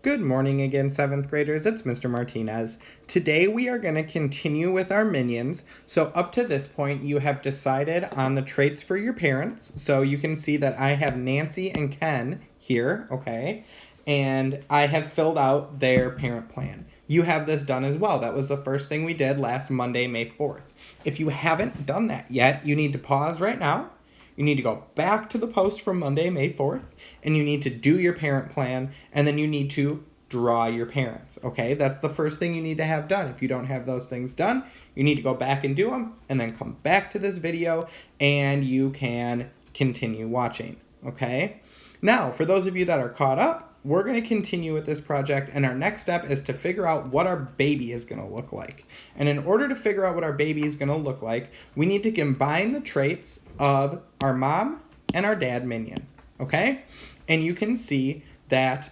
Good morning again, 7th graders. It's Mr. Martinez. Today we are going to continue with our minions. So up to this point, you have decided on the traits for your parents. So you can see that I have Nancy and Ken here, okay? And I have filled out their parent plan. You have this done as well. That was the first thing we did last Monday, May 4th. If you haven't done that yet, you need to pause right now. You need to go back to the post from Monday, May 4th, and you need to do your parent plan, and then you need to draw your parents, okay? That's the first thing you need to have done. If you don't have those things done, you need to go back and do them, and then come back to this video, and you can continue watching, okay? Now, for those of you that are caught up, we're going to continue with this project, and our next step is to figure out what our baby is going to look like. And in order to figure out what our baby is going to look like, we need to combine the traits of our mom and our dad minion, okay? And you can see that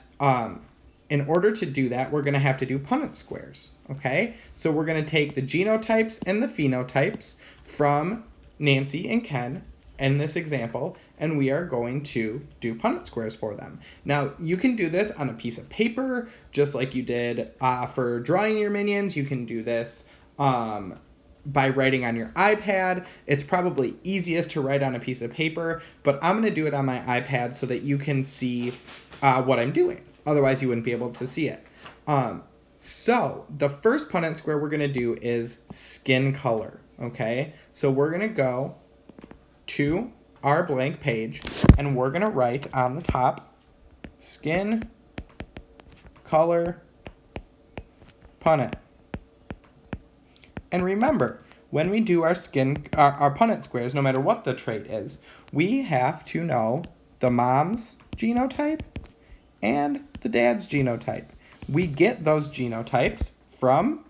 in order to do that, we're going to have to do Punnett squares, okay? So we're going to take the genotypes and the phenotypes from Nancy and Ken in this example, and we are going to do Punnett squares for them. Now, you can do this on a piece of paper, just like you did for drawing your minions. You can do this by writing on your iPad. It's probably easiest to write on a piece of paper, but I'm going to do it on my iPad so that you can see what I'm doing. Otherwise, you wouldn't be able to see it. So, the first Punnett square we're going to do is skin color, okay? So we're going to go to our blank page, and we're going to write on the top, skin color Punnett. And remember, when we do our Punnett squares, no matter what the trait is, we have to know the mom's genotype and the dad's genotype. We get those genotypes from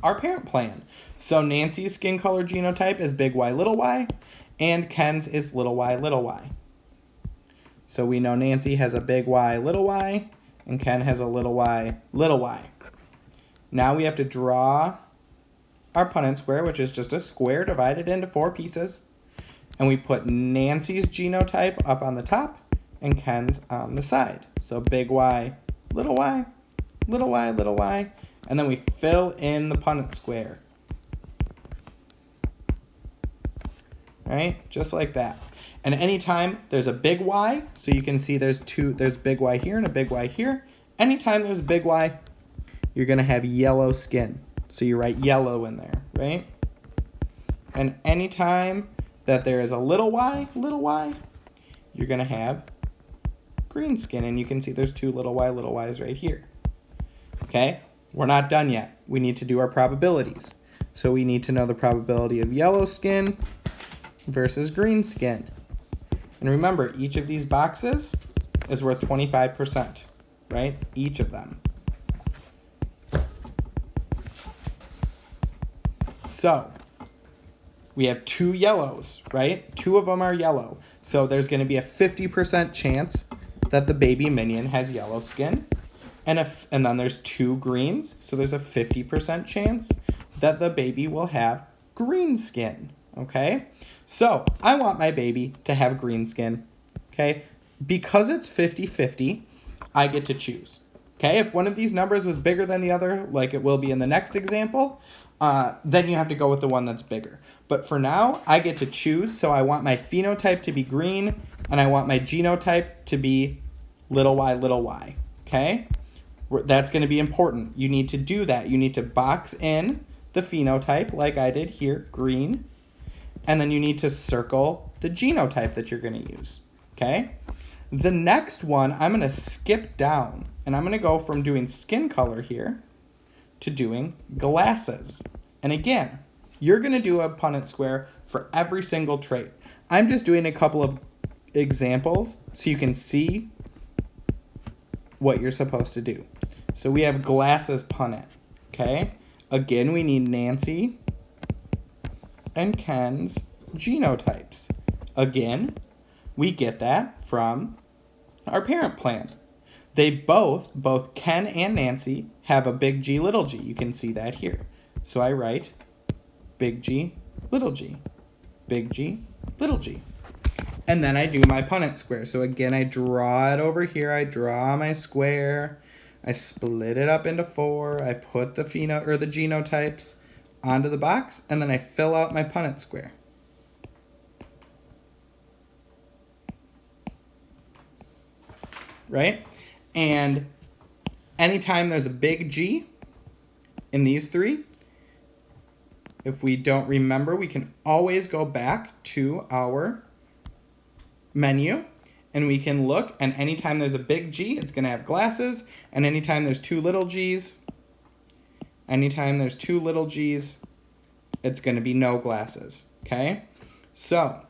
our parent plan. So Nancy's skin color genotype is big Y, little y, and Ken's is little y, little y. So we know Nancy has a big Y, little y, and Ken has a little y, little y. Now we have to draw our Punnett square, which is just a square divided into 4 pieces. And we put Nancy's genotype up on the top and Ken's on the side. So big Y, little y, little y, little y. And then we fill in the Punnett square. Right? Just like that. And anytime there's a big Y, so you can see there's big Y here and a big Y here. Anytime there's a big Y, you're going to have yellow skin. So you write yellow in there, right? And anytime that there is a little y, you're going to have green skin. And you can see there's 2 little y's right here. Okay? We're not done yet. We need to do our probabilities. So we need to know the probability of yellow skin versus green skin. And remember, each of these boxes is worth 25%, right? Each of them. So, we have 2 yellows, right? 2 of them are yellow. So there's going to be a 50% chance that the baby minion has yellow skin. And then there's 2 greens, so there's a 50% chance that the baby will have green skin, okay? So, I want my baby to have green skin, okay? Because it's 50-50, I get to choose, okay? If one of these numbers was bigger than the other, like it will be in the next example, then you have to go with the one that's bigger. But for now, I get to choose, so I want my phenotype to be green, and I want my genotype to be little y, okay? That's going to be important. You need to do that. You need to box in the phenotype, like I did here, green, and then you need to circle the genotype that you're going to use, okay? The next one, I'm going to skip down, and I'm going to go from doing skin color here to doing glasses. And again, you're going to do a Punnett square for every single trait. I'm just doing a couple of examples so you can see what you're supposed to do. So we have glasses Punnett, okay? Again, we need Nancy and Ken's genotypes. Again, we get that from our parent plan. They both Ken and Nancy, have a big G, little g. You can see that here. So I write big G, little g, big G, little g. And then I do my Punnett square. So again, I draw it over here. I draw my square. I split it up into 4. I put the genotypes onto the box, and then I fill out my Punnett square. Right? And anytime there's a big G in these 3, if we don't remember, we can always go back to our menu and we can look, and anytime there's a big G, it's going to have glasses, and anytime there's 2 little G's, it's going to be no glasses, okay? So,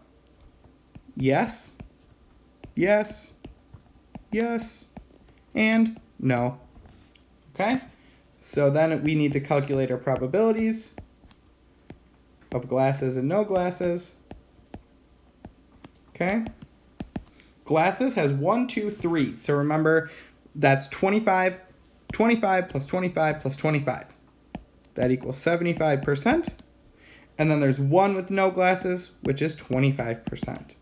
yes, yes, yes, and no, okay? So then we need to calculate our probabilities of glasses and no glasses, okay? Glasses has 1, 2, 3. So remember, that's 25 plus 25 plus 25. That equals 75%. And then there's 1 with no glasses, which is 25%.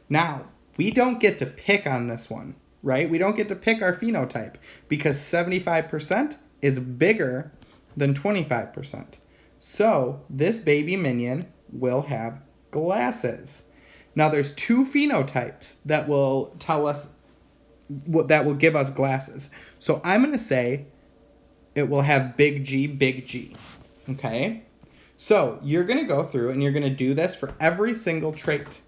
Now, we don't get to pick on this one, right? We don't get to pick our phenotype because 75% is bigger than 25%. So this baby minion will have glasses. Now there's 2 phenotypes that will tell us that will give us glasses. So I'm going to say it will have big G, okay? So you're going to go through and you're going to do this for every single trait.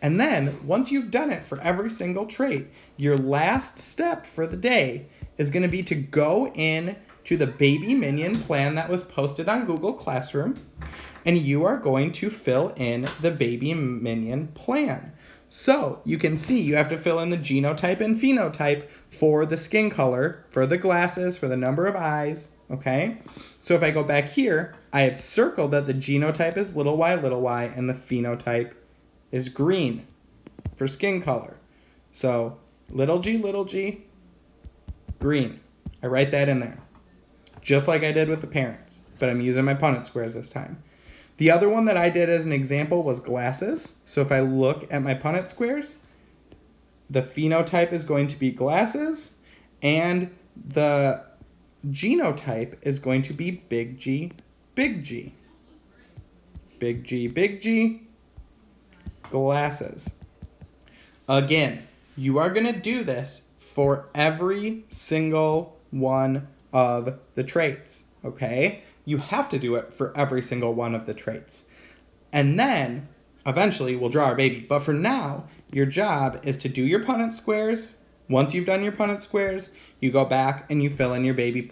And then once you've done it for every single trait, your last step for the day is going to be to go in to the Baby Minion plan that was posted on Google Classroom, and you are going to fill in the Baby Minion plan. So you can see you have to fill in the genotype and phenotype for the skin color, for the glasses, for the number of eyes, okay? So if I go back here, I have circled that the genotype is little y, and the phenotype is green for skin color. So little g, green. I write that in there, just like I did with the parents, but I'm using my Punnett squares this time. The other one that I did as an example was glasses. So if I look at my Punnett squares, the phenotype is going to be glasses, and the genotype is going to be big G, big G. Big G, big G, glasses. Again, you are going to do this for every single one of the traits, okay? You have to do it for every single one of the traits. And then, eventually, we'll draw our baby. But for now, your job is to do your Punnett squares. Once you've done your Punnett squares, you go back and you fill in your baby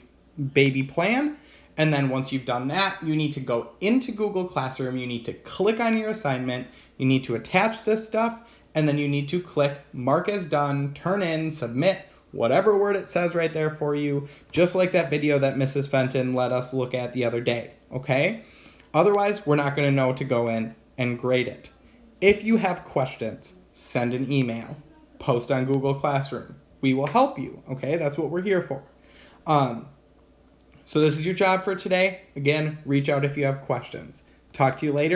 plan. And then once you've done that, you need to go into Google Classroom. You need to click on your assignment. You need to attach this stuff. And then you need to click Mark as Done, Turn In, Submit, whatever word it says right there for you, just like that video that Mrs. Fenton let us look at the other day, okay? Otherwise, we're not going to know to go in and grade it. If you have questions, send an email, post on Google Classroom. We will help you, okay? That's what we're here for. So this is your job for today. Again, reach out if you have questions. Talk to you later.